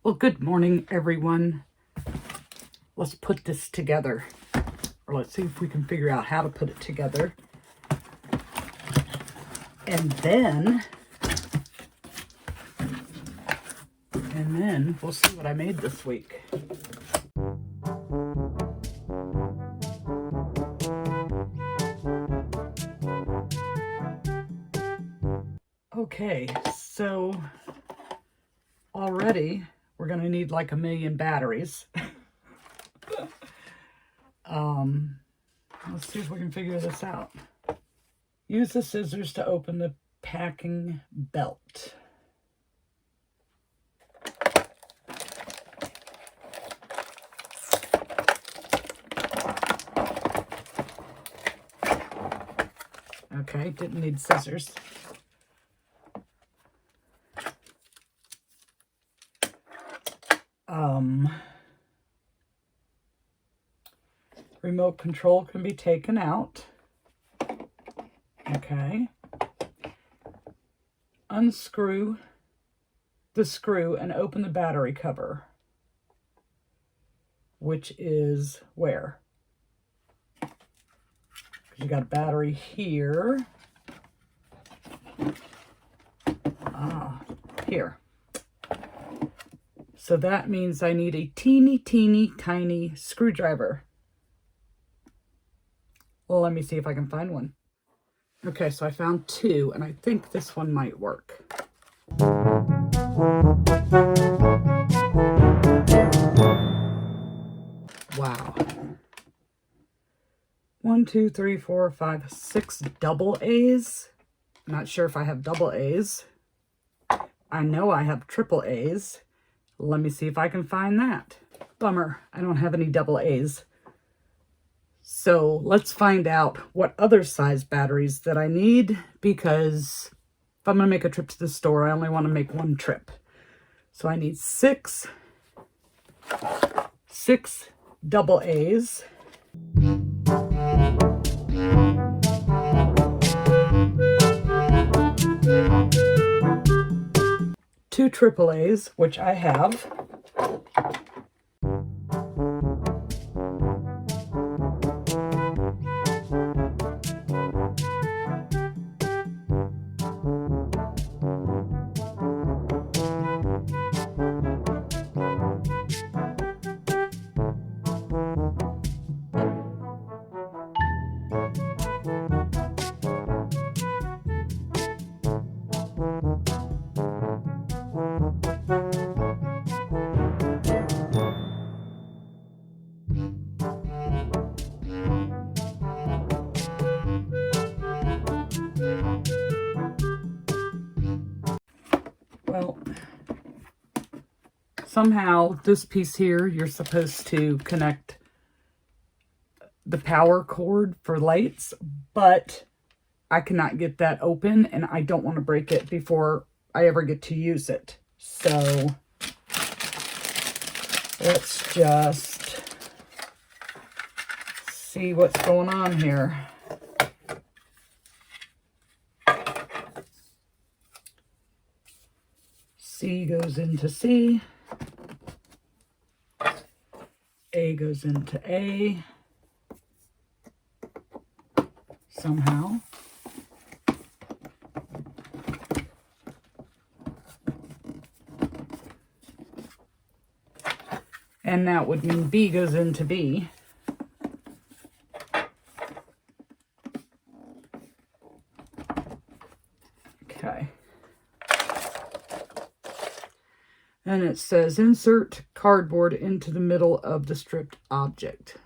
Well, good morning, everyone. Let's put this together. Or let's see if we can figure out how to put it together. And then we'll see what I made this week. Okay, so already we're going to need like 1,000,000 batteries. Let's see if we can figure this out. Use the scissors to open the packing belt. Okay, didn't need scissors. Remote control can be taken out. Okay. Unscrew the screw and open the battery cover, which is where? You got a battery here. Here. So that means I need a teeny tiny screwdriver. Well, let me see if I can find one. Okay, so I found two, and I think this one might work. Wow. 1, 2, 3, 4, 5, 6 double A's. I'm not sure if I have double A's. I know I have triple A's. Let me see if I can find that. Bummer, I don't have any double A's. So let's find out what other size batteries that I need, because if I'm going to make a trip to the store, I only want to make one trip. So I need six double A's. Two triple A's, which I have. Well, somehow this piece here, you're supposed to connect the power cord for lights, but I cannot get that open, and I don't want to break it before I ever get to use it. So let's just see what's going on here. C goes into C. A goes into A. Somehow. And that would mean B goes into B. Okay. And it says insert cardboard into the middle of the stripped object.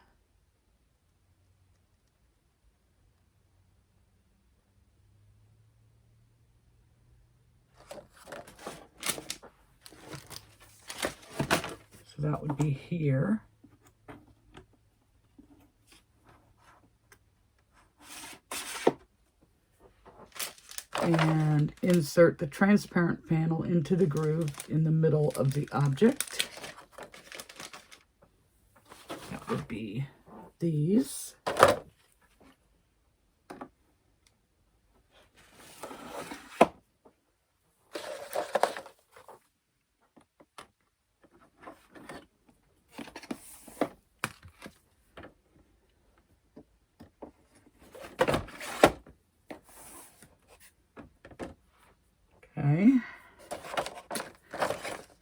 So that would be here. And insert the transparent panel into the groove in the middle of the object. That would be these.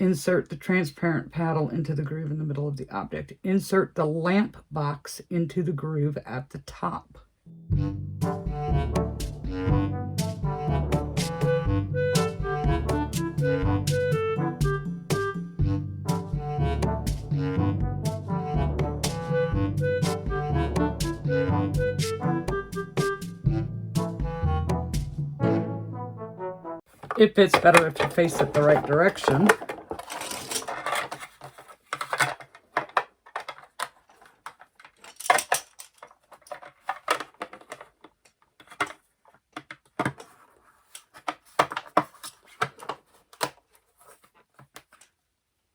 Insert the transparent paddle into the groove in the middle of the object. Insert the lamp box into the groove at the top. It fits better if you face it the right direction.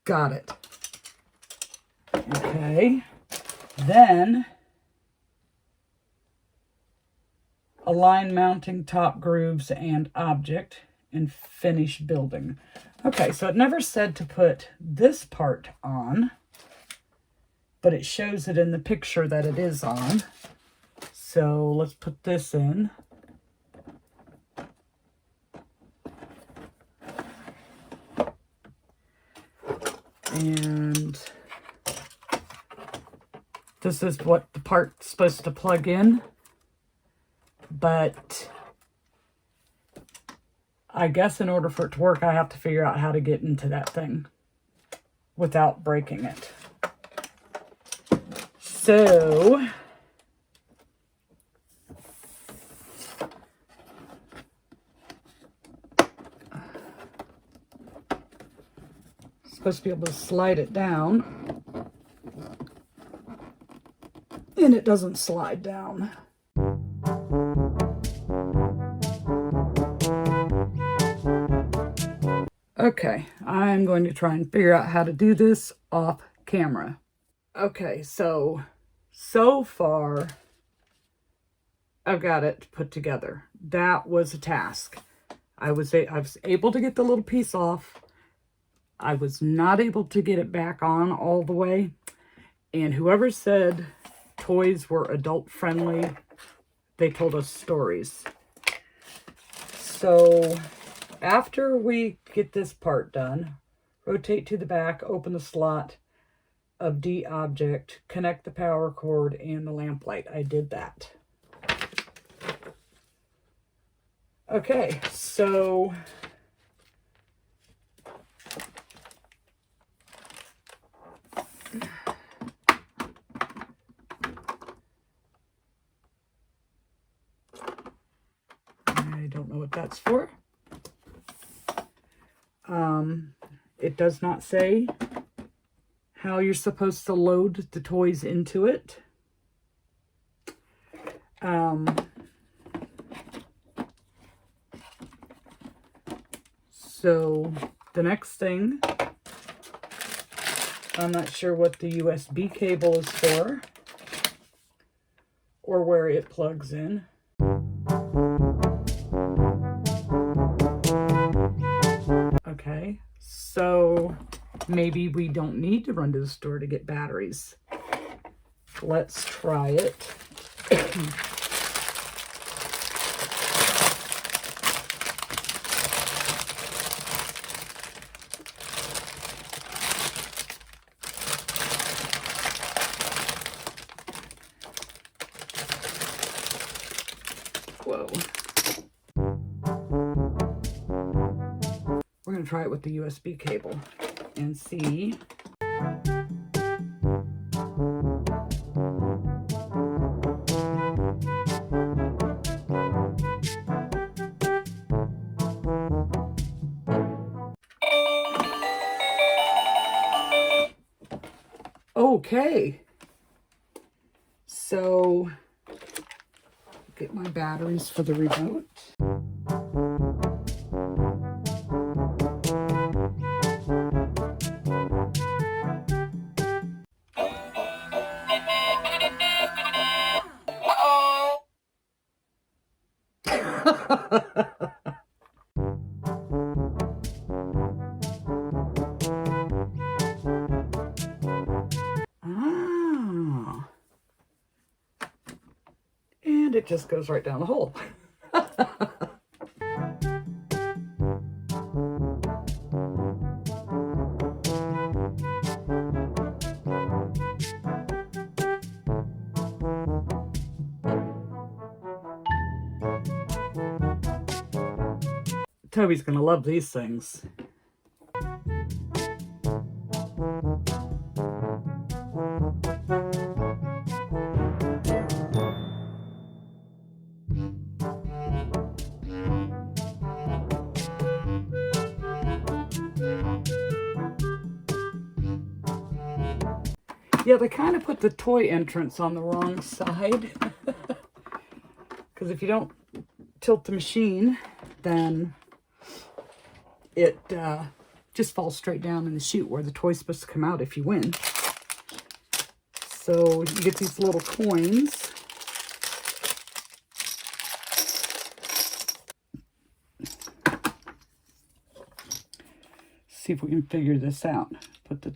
Got it. Okay. Then align mounting top grooves and object and finish building. Okay, so it never said to put this part on, but it shows it in the picture that it is on. So let's put this in. And this is what the part's supposed to plug in. But I guess in order for it to work, I have to figure out how to get into that thing without breaking it. So supposed to be able to slide it down, and it doesn't slide down. Okay, I'm going to try and figure out how to do this off camera. Okay, so far I've got it put together. That was a task. I was able to get the little piece off. I was not able to get it back on all the way. And whoever said toys were adult friendly, they told us stories. So after we get this part done, rotate to the back, open the slot of D object, connect the power cord and the lamp light. I did that. Okay, so I don't know what that's for. It does not say how you're supposed to load the toys into it. So the next thing, I'm not sure what the USB cable is for or where it plugs in. Okay, so maybe we don't need to run to the store to get batteries. Let's try it. Whoa. We're going to try it with the USB cable and see. Okay. So get my batteries for the remote. And it just goes right down the hole. Toby's gonna love these things. Yeah, they kind of put the toy entrance on the wrong side. Because if you don't tilt the machine, then it just falls straight down in the chute where the toy's supposed to come out if you win. So you get these little coins. See if we can figure this out. Put the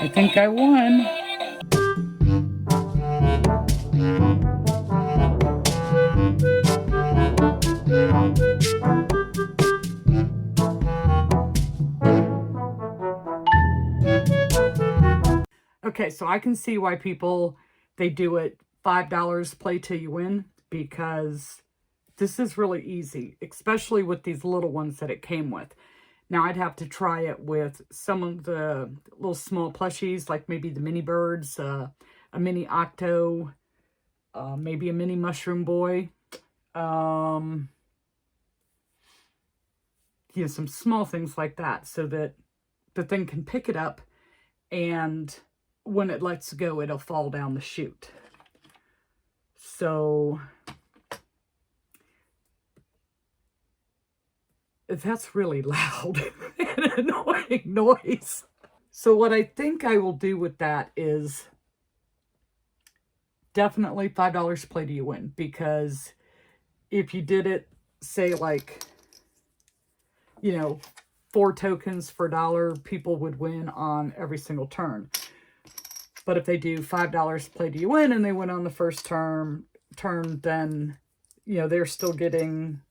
I think I won. Okay, so I can see why people, they do it $5 play till you win, because this is really easy, especially with these little ones that it came with. Now, I'd have to try it with some of the little small plushies, like maybe the mini birds, a mini octo, maybe a mini mushroom boy. You know, some small things like that, so that the thing can pick it up, and when it lets go, it'll fall down the chute. So that's really loud and annoying noise. So what I think I will do with that is definitely $5 play till you win, because if you did it, say like, you know, 4 tokens for $1, people would win on every single turn. But if they do $5 play till you win and they win on the first turn, then, you know, they're still getting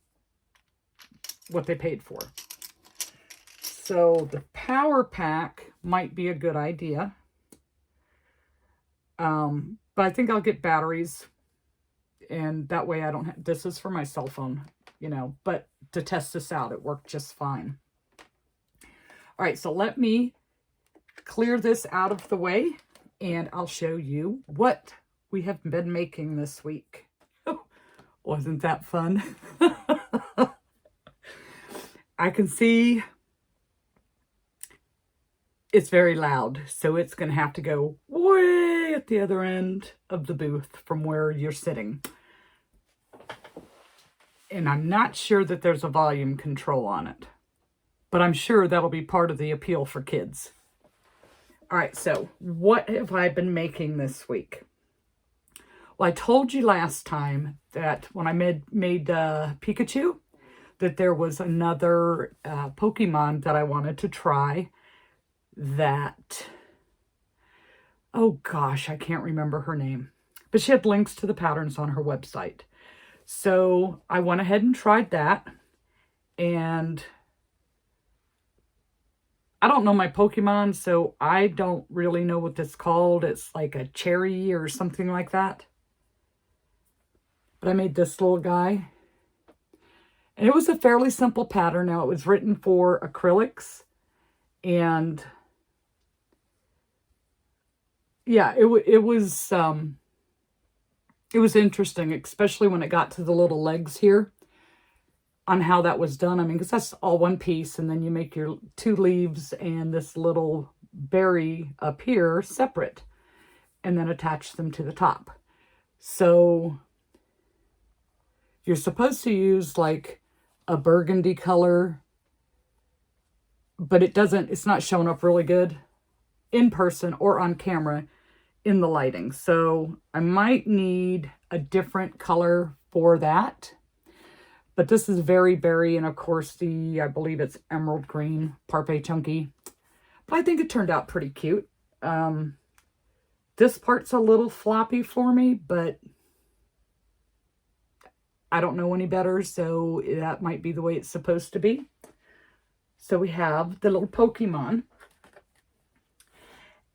what they paid for. So the power pack might be a good idea. But I think I'll get batteries, and that way I don't have, this is for my cell phone, you know, but to test this out, it worked just fine. All right, so let me clear this out of the way, and I'll show you what we have been making this week. Wasn't that fun? I can see it's very loud, so it's going to have to go way at the other end of the booth from where you're sitting. And I'm not sure that there's a volume control on it, but I'm sure that'll be part of the appeal for kids. All right, so what have I been making this week? Well, I told you last time that when I made Pikachu, that there was another Pokemon that I wanted to try that, oh gosh, I can't remember her name, but she had links to the patterns on her website. So I went ahead and tried that, and I don't know my Pokemon, so I don't really know what this is called. It's like a cherry or something like that. But I made this little guy. And it was a fairly simple pattern. Now, it was written for acrylics. And yeah, it was interesting, especially when it got to the little legs here, on how that was done. I mean, because that's all one piece, and then you make your 2 leaves and this little berry up here separate, and then attach them to the top. So you're supposed to use like a burgundy color, but it's not showing up really good. in person or on camera in the lighting. So I might need a different color for that. But this is very berry, and of course I believe it's emerald green, Parfait Chunky. But I think it turned out pretty cute. This part's a little floppy for me, but I don't know any better, so that might be the way it's supposed to be. So we have the little Pokemon.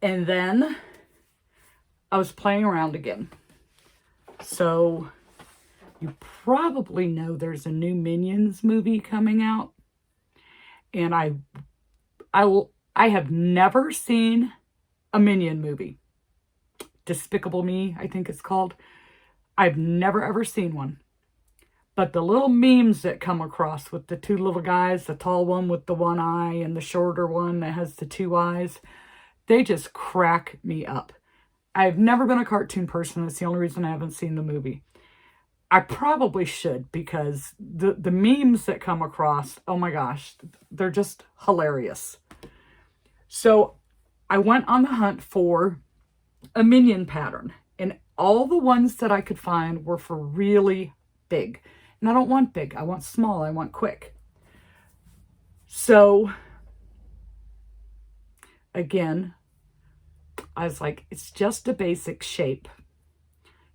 And then I was playing around again. So you probably know there's a new Minions movie coming out. And I have never seen a Minion movie. Despicable Me, I think it's called. I've never ever seen one. But the little memes that come across with the two little guys, the tall one with the one eye and the shorter one that has the two eyes, they just crack me up. I've never been a cartoon person. That's the only reason I haven't seen the movie. I probably should, because the memes that come across, oh my gosh, they're just hilarious. So I went on the hunt for a Minion pattern, and all the ones that I could find were for really big. And I don't want big, I want small, I want quick. So again, I was like, it's just a basic shape.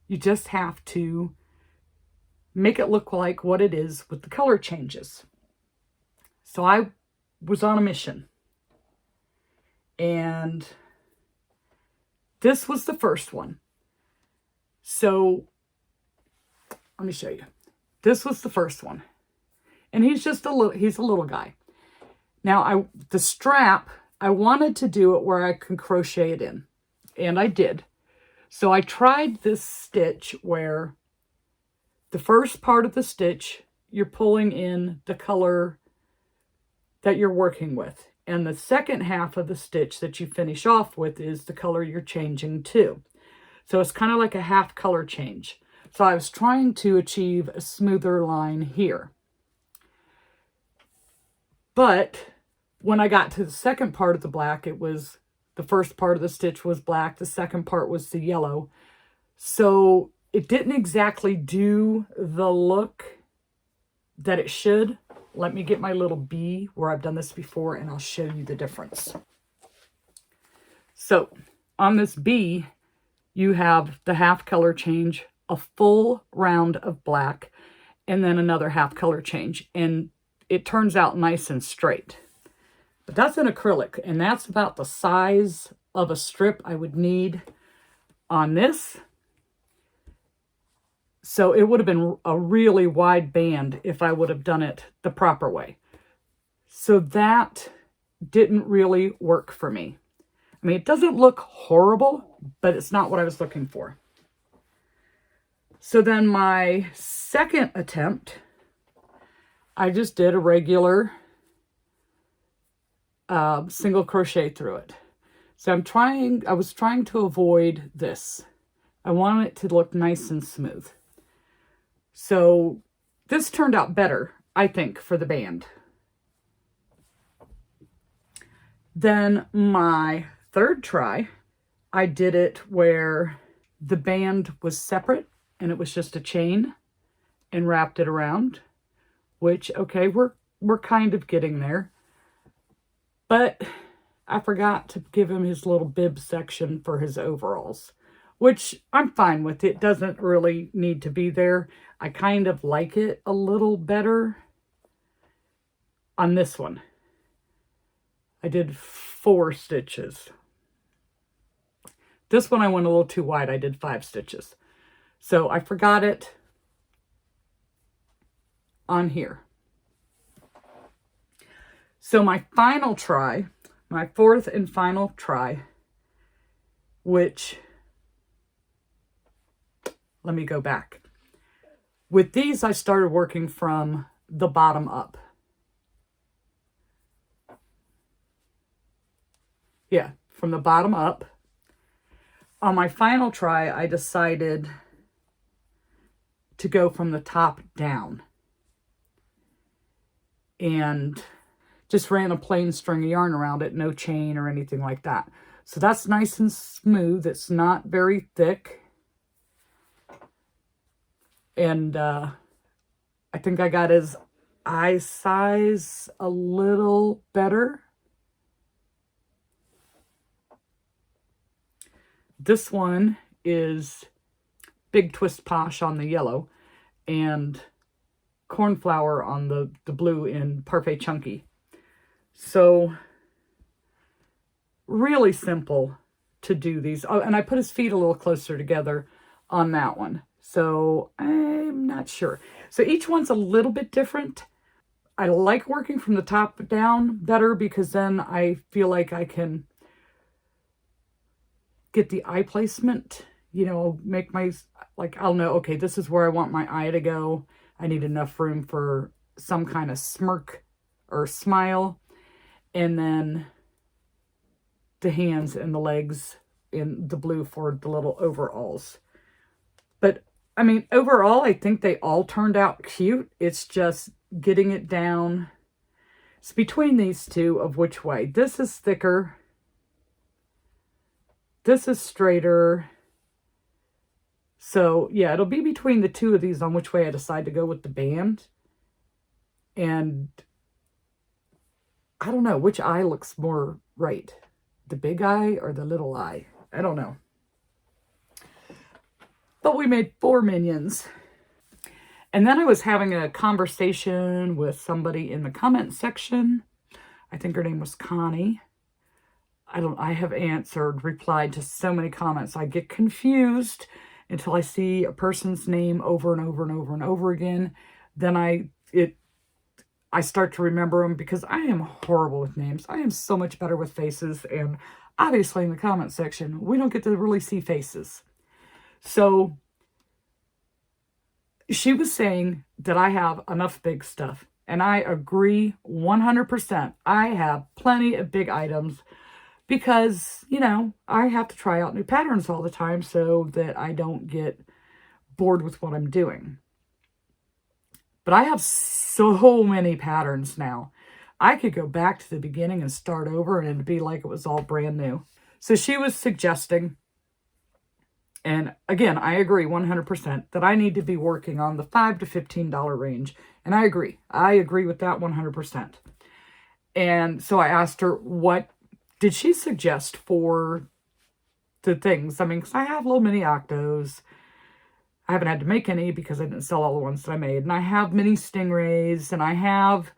You just have to make it look like what it is with the color changes. So I was on a mission. And this was the first one. So let me show you. This was the first one. And he's just he's a little guy. Now the strap, I wanted to do it where I can crochet it in. And I did. So I tried this stitch where the first part of the stitch, you're pulling in the color that you're working with. And the second half of the stitch that you finish off with is the color you're changing to. So it's kind of like a half color change. So I was trying to achieve a smoother line here. But when I got to the second part of the black, it was the first part of the stitch was black. The second part was the yellow. So it didn't exactly do the look that it should. Let me get my little bee where I've done this before, and I'll show you the difference. So on this bee, you have the half color change, a full round of black, and then another half color change. And it turns out nice and straight. But that's an acrylic, and that's about the size of a strip I would need on this. So it would have been a really wide band if I would have done it the proper way. So that didn't really work for me. I mean, it doesn't look horrible, but it's not what I was looking for. So then my second attempt, I just did a regular single crochet through it. So I was trying to avoid this. I wanted it to look nice and smooth. So this turned out better, I think, for the band. Then my third try, I did it where the band was separate and it was just a chain and wrapped it around, which, okay, we're kind of getting there. But I forgot to give him his little bib section for his overalls, which I'm fine with. It doesn't really need to be there. I kind of like it a little better on this one. I did 4 stitches. This one I went a little too wide. I did 5 stitches. So I forgot it on here. So my final try, my fourth and final try, which, let me go back. With these, I started working from the bottom up. Yeah, from the bottom up. On my final try, I decided to go from the top down. And just ran a plain string of yarn around it, no chain or anything like that. So that's nice and smooth. It's not very thick. And I think I got his eye size a little better. This one is Big Twist Posh on the yellow and Cornflower on the blue in Parfait Chunky. So really simple to do these. Oh, and I put his feet a little closer together on that one. So I'm not sure. So each one's a little bit different. I like working from the top down better because then I feel like I can get the eye placement, you know, make my, like, I'll know, okay, this is where I want my eye to go. I need enough room for some kind of smirk or smile. And then the hands and the legs in the blue for the little overalls. But, I mean, overall, I think they all turned out cute. It's just getting it down. It's between these two of which way. This is thicker. This is straighter. So, yeah, it'll be between the two of these on which way I decide to go with the band. And I don't know which eye looks more right. The big eye or the little eye. I don't know. But we made 4 minions. And then I was having a conversation with somebody in the comment section. I think her name was Connie. I have replied to so many comments. I get confused until I see a person's name over and over and over and over again. Then I start to remember them because I am horrible with names. I am so much better with faces. And obviously in the comment section, we don't get to really see faces. So she was saying that I have enough big stuff. And I agree 100%. I have plenty of big items because, you know, I have to try out new patterns all the time so that I don't get bored with what I'm doing. But I have so many patterns now. I could go back to the beginning and start over and it'd be like it was all brand new. So she was suggesting, and again, I agree 100% that I need to be working on the $5 to $15 range. And I agree. I agree with that 100%. And so I asked her, what did she suggest for the things? I mean, because I have little mini octos. I haven't had to make any because I didn't sell all the ones that I made. And I have mini stingrays and I have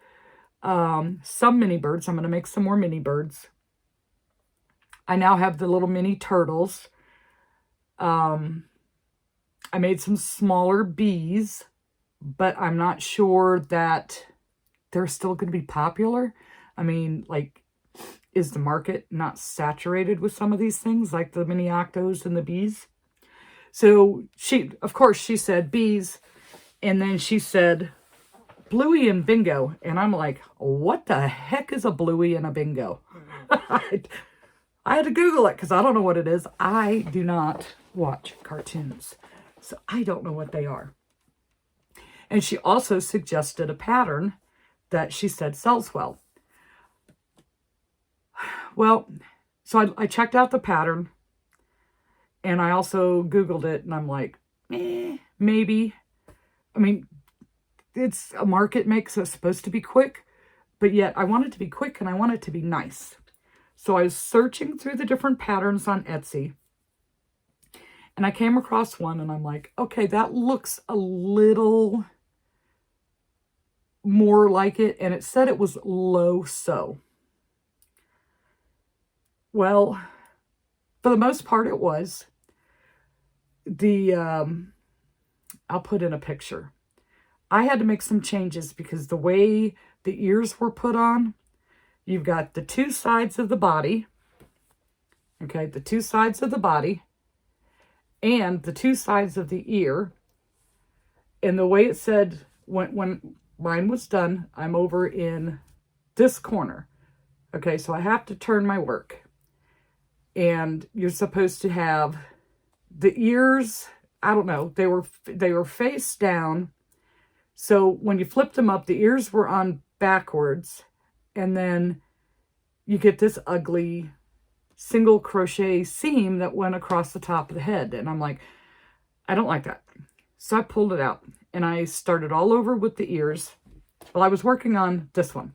some mini birds. I'm going to make some more mini birds. I now have the little mini turtles. I made some smaller bees, but I'm not sure that they're still going to be popular. I mean, like, is the market not saturated with some of these things, like the mini octos and the bees? So she, of course, she said bees, and then she said bluey and bingo, and I'm like, what the heck is a bluey and a bingo? I had to Google it because I don't know what it is. I do not watch cartoons, so I don't know what they are. And she also suggested a pattern that she said sells well. Well, so I checked out the pattern, and I also Googled it, and I'm like, maybe. I mean, it's a market make, so it's supposed to be quick, but yet I want it to be quick, and I want it to be nice. So I was searching through the different patterns on Etsy, and I came across one, and I'm like, okay, that looks a little more like it, and it said it was low sew. Well, for the most part, it was. I'll put in a picture. I had to make some changes because the way the ears were put on, you've got the 2 sides of the body, okay, the 2 sides of the body, and the 2 sides of the ear. And the way it said, when mine was done, I'm over in this corner. Okay, so I have to turn my work. And you're supposed to have the ears, I don't know, they were face down. So when you flipped them up, the ears were on backwards. And then you get this ugly single crochet seam that went across the top of the head. And I'm like, I don't like that. So I pulled it out and I started all over with the ears. Well, I was working on this one.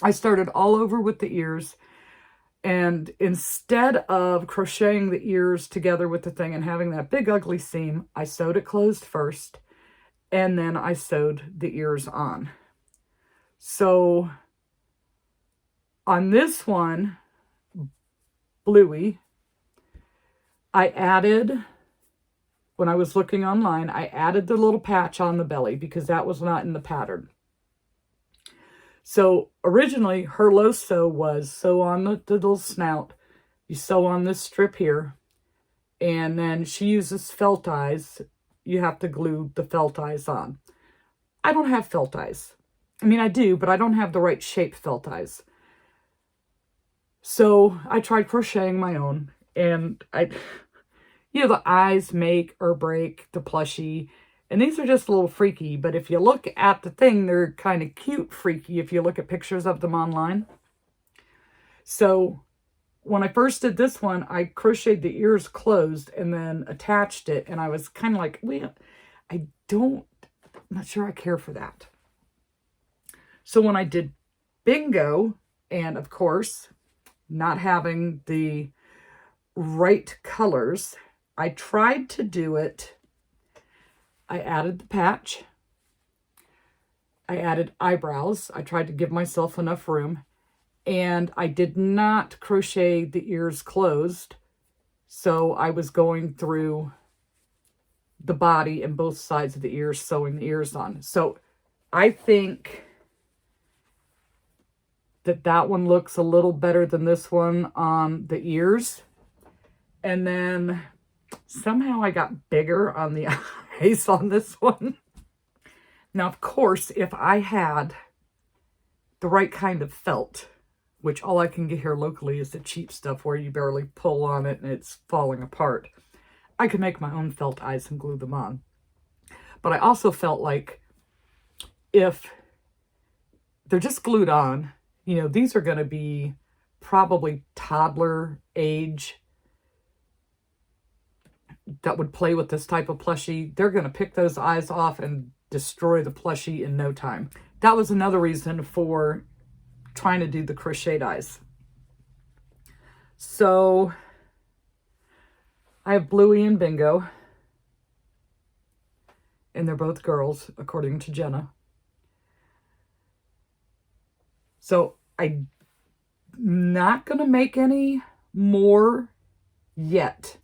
I started all over with the ears, and instead of crocheting the ears together with the thing and having that big ugly seam, I sewed it closed first, and then I sewed the ears on. So on this one, Bluey, I added, when I was looking online, I added the little patch on the belly because that was not in the pattern. So originally her low sew was sew on the little snout, you sew on this strip here, and then she uses felt eyes. You have to glue the felt eyes on. I don't have felt eyes. I mean, I do, but I don't have the right shape felt eyes. So I tried crocheting my own, and the eyes make or break the plushie. And these are just a little freaky, but if you look at the thing, they're kind of cute freaky if you look at pictures of them online. So when I first did this one, I crocheted the ears closed and then attached it. And I was kind of like, well, I'm not sure I care for that. So when I did Bingo, and of course, not having the right colors, I tried to do it. I added the patch. I added eyebrows. I tried to give myself enough room. And I did not crochet the ears closed. So I was going through the body and both sides of the ears, sewing the ears on. So I think that one looks a little better than this one on the ears. And then somehow I got bigger on the eyes on this one. Now, of course, if I had the right kind of felt, which all I can get here locally is the cheap stuff where you barely pull on it and it's falling apart, I could make my own felt eyes and glue them on. But I also felt like if they're just glued on, these are going to be probably toddler age that would play with this type of plushie. They're going to pick those eyes off and destroy the plushie in no time. That was another reason for trying to do the crocheted eyes. So I have Bluey and Bingo, and they're both girls, according to Jenna. So I'm not going to make any more yet.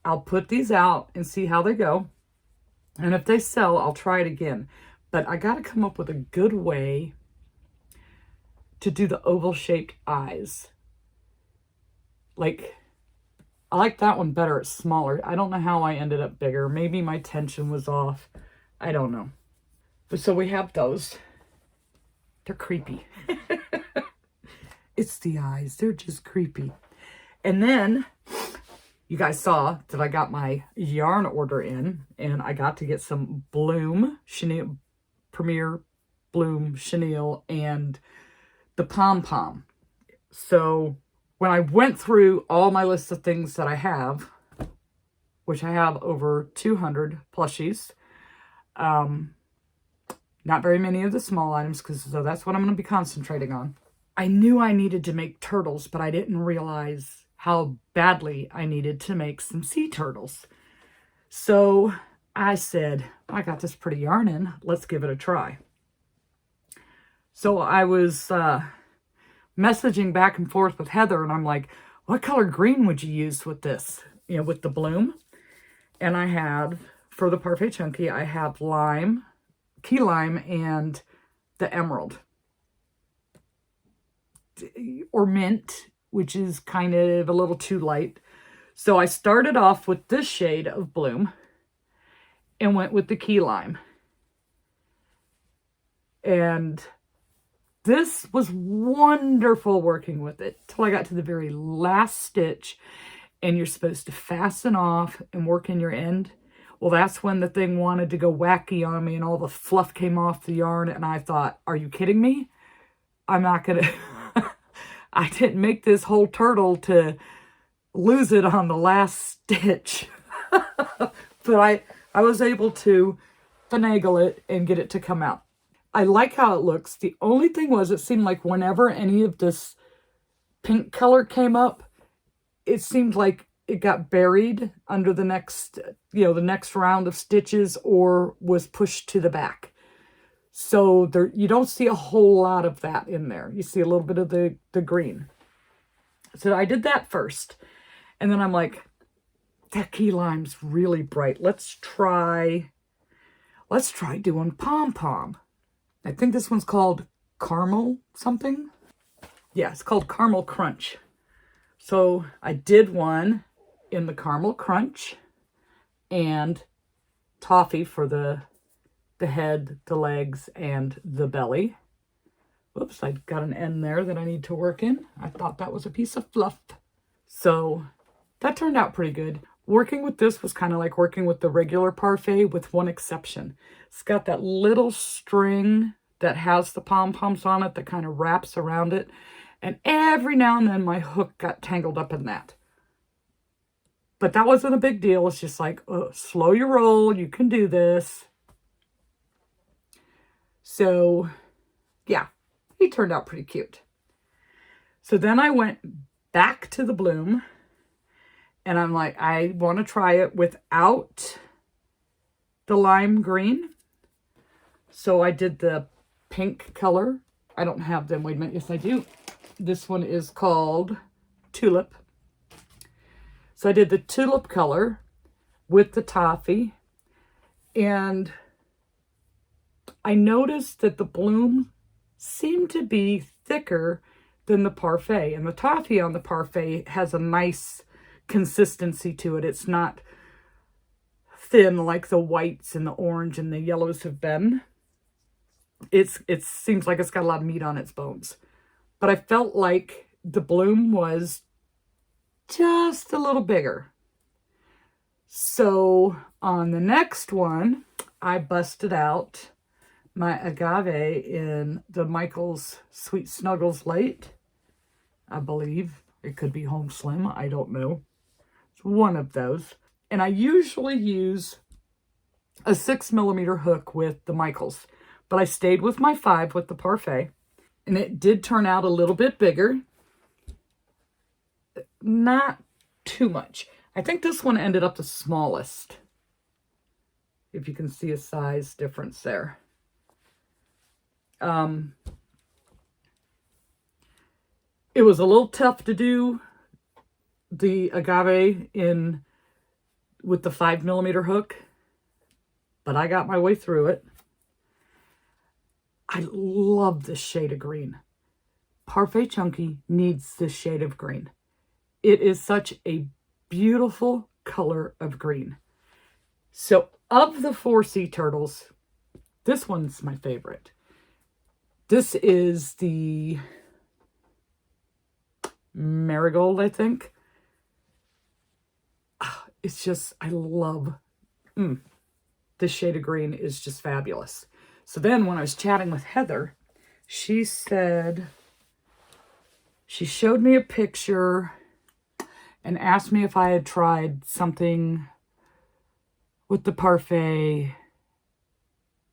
I'll put these out and see how they go. And if they sell, I'll try it again. But I got to come up with a good way to do the oval-shaped eyes. Like, I like that one better. It's smaller. I don't know how I ended up bigger. Maybe my tension was off. I don't know. But so we have those. They're creepy. It's the eyes. They're just creepy. And then you guys saw that I got my yarn order in, and I got to get some Bloom Chenille, Premier Bloom Chenille, and the pom-pom. So when I went through all my list of things that I have, which I have over 200 plushies, not very many of the small items, so that's what I'm going to be concentrating on. I knew I needed to make turtles, but I didn't realize how badly I needed to make some sea turtles. So I said, I got this pretty yarn in. Let's give it a try. So I was messaging back and forth with Heather, and I'm like, what color green would you use with this? With the Bloom. And I have, for the Parfait Chunky, I have lime, key lime, and the emerald. Or mint, which is kind of a little too light. So I started off with this shade of Bloom and went with the key lime. And this was wonderful working with it till I got to the very last stitch, and you're supposed to fasten off and work in your end. Well, that's when the thing wanted to go wacky on me and all the fluff came off the yarn, and I thought, are you kidding me? I'm not gonna I didn't make this whole turtle to lose it on the last stitch. But I was able to finagle it and get it to come out. I like how it looks. The only thing was, it seemed like whenever any of this pink color came up, it seemed like it got buried under the next, the next round of stitches, or was pushed to the back. So there, you don't see a whole lot of that in there. You see a little bit of the green. So I did that first. And then I'm like, that key lime's really bright. Let's try doing pom-pom. I think this one's called Caramel something. Yeah, it's called Caramel Crunch. So I did one in the Caramel Crunch and toffee for the head, the legs, and the belly. Whoops, I got an end there that I need to work in. I thought that was a piece of fluff. So that turned out pretty good. Working with this was kind of like working with the regular parfait, with one exception. It's got that little string that has the pom-poms on it that kind of wraps around it. And every now and then my hook got tangled up in that. But that wasn't a big deal. It's just like, oh, slow your roll. You can do this. So, yeah, he turned out pretty cute. So then I went back to the bloom. And I'm like, I want to try it without the lime green. So I did the pink color. I don't have them. Wait a minute. Yes, I do. This one is called Tulip. So I did the tulip color with the toffee. And I noticed that the bloom seemed to be thicker than the parfait. And the toffee on the parfait has a nice consistency to it. It's not thin like the whites and the orange and the yellows have been. It seems like it's got a lot of meat on its bones. But I felt like the bloom was just a little bigger. So on the next one, I busted out my agave in the Michael's Sweet Snuggles Light. I believe it could be Home Slim. I don't know. It's one of those. And I usually use a 6mm hook with the Michael's. But I stayed with my 5 with the parfait. And it did turn out a little bit bigger. Not too much. I think this one ended up the smallest. If you can see a size difference there. It was a little tough to do the agave with the 5mm hook. But I got my way through it. I love this shade of green. Parfait Chunky needs this shade of green. It is such a beautiful color of green. So of the 4 sea turtles, this one's my favorite. This is the Marigold, I think. It's just, I love, this shade of green is just fabulous. So then when I was chatting with Heather, she said, she showed me a picture and asked me if I had tried something with the parfait.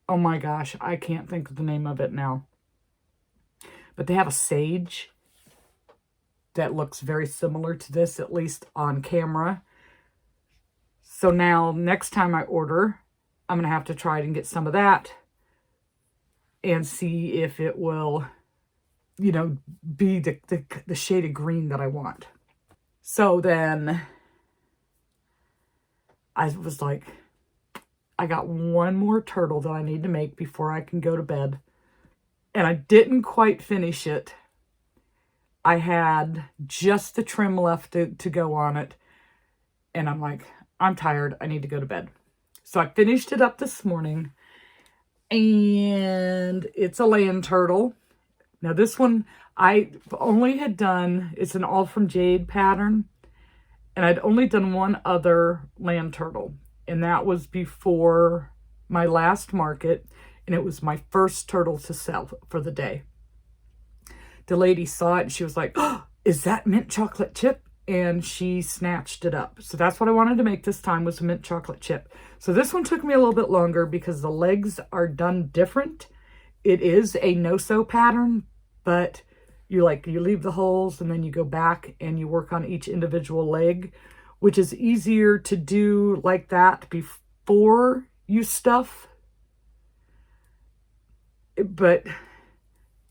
Oh my gosh, I can't think of the name of it now. But they have a sage that looks very similar to this, at least on camera. So now, next time I order, I'm going to have to try and get some of that and see if it will, be the shade of green that I want. So then I was like, I got one more turtle that I need to make before I can go to bed. And I didn't quite finish it. I had just the trim left to go on it. And I'm like, I'm tired. I need to go to bed. So I finished it up this morning. And it's a land turtle. Now this one, I only had done, it's an all from jade pattern. And I'd only done one other land turtle. And that was before my last market. And it was my first turtle to sell for the day. the lady saw it and she was like, oh, is that mint chocolate chip? And she snatched it up. So that's what I wanted to make this time, was a mint chocolate chip. So this one took me a little bit longer because the legs are done different. It is a no-sew pattern, but you leave the holes and then you go back and you work on each individual leg, which is easier to do like that before you stuff. But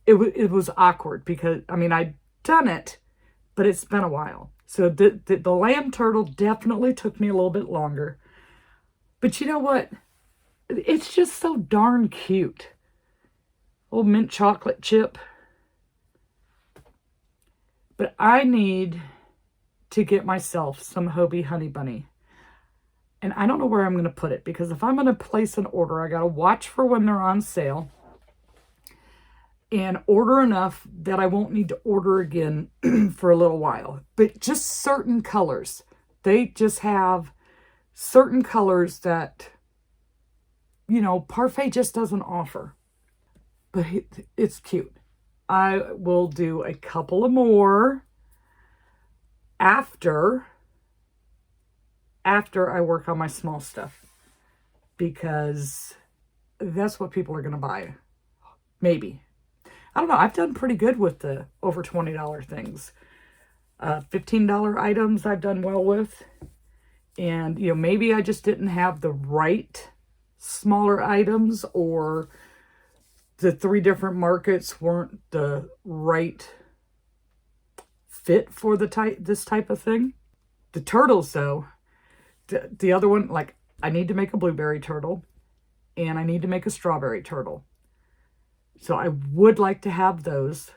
it was awkward because, I mean, I'd done it, but it's been a while. So the lamb turtle definitely took me a little bit longer. But you know what? It's just so darn cute. Little mint chocolate chip. But I need to get myself some Hobie Honey Bunny. And I don't know where I'm going to put it, because if I'm going to place an order, I got to watch for when they're on sale and order enough that I won't need to order again for a little while. But just certain colors. They just have certain colors that, you know, Parfait just doesn't offer. But it's cute. I will do a couple of more after I work on my small stuff, because that's what people are going to buy. Maybe. I don't know. I've done pretty good with the over $20 things. $15 items I've done well with. And, you know, maybe I just didn't have the right smaller items, or the 3 different markets weren't the right fit for this type of thing. The turtles, though, the other one, like, I need to make a blueberry turtle and I need to make a strawberry turtle. So I would like to have those.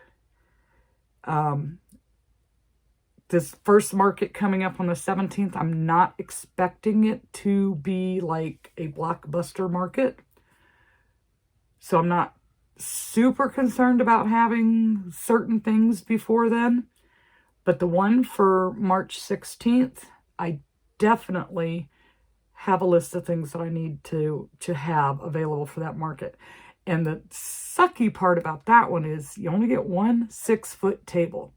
This first market coming up on the 17th, I'm not expecting it to be like a blockbuster market. So I'm not super concerned about having certain things before then. But the one for March 16th, I definitely have a list of things that I need to have available for that market. And the sucky part about that one is you only get one 6-foot table.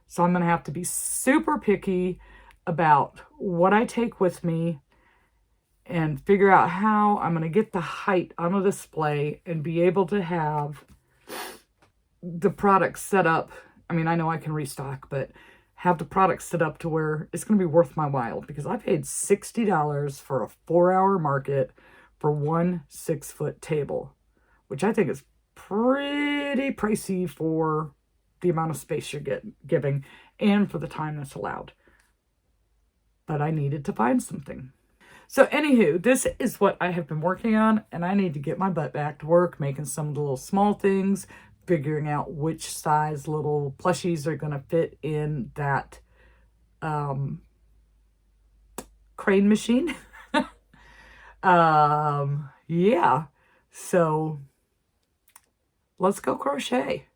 So I'm going to have to be super picky about what I take with me and figure out how I'm going to get the height on a display and be able to have the product set up. I mean, I know I can restock, but have the product set up to where it's going to be worth my while, because I paid $60 for a 4-hour market for one 6-foot table, which I think is pretty pricey for the amount of space you're giving and for the time that's allowed. But I needed to find something. So anywho, this is what I have been working on, and I need to get my butt back to work, making some of the little small things, figuring out which size little plushies are going to fit in that crane machine. Yeah, so let's go crochet.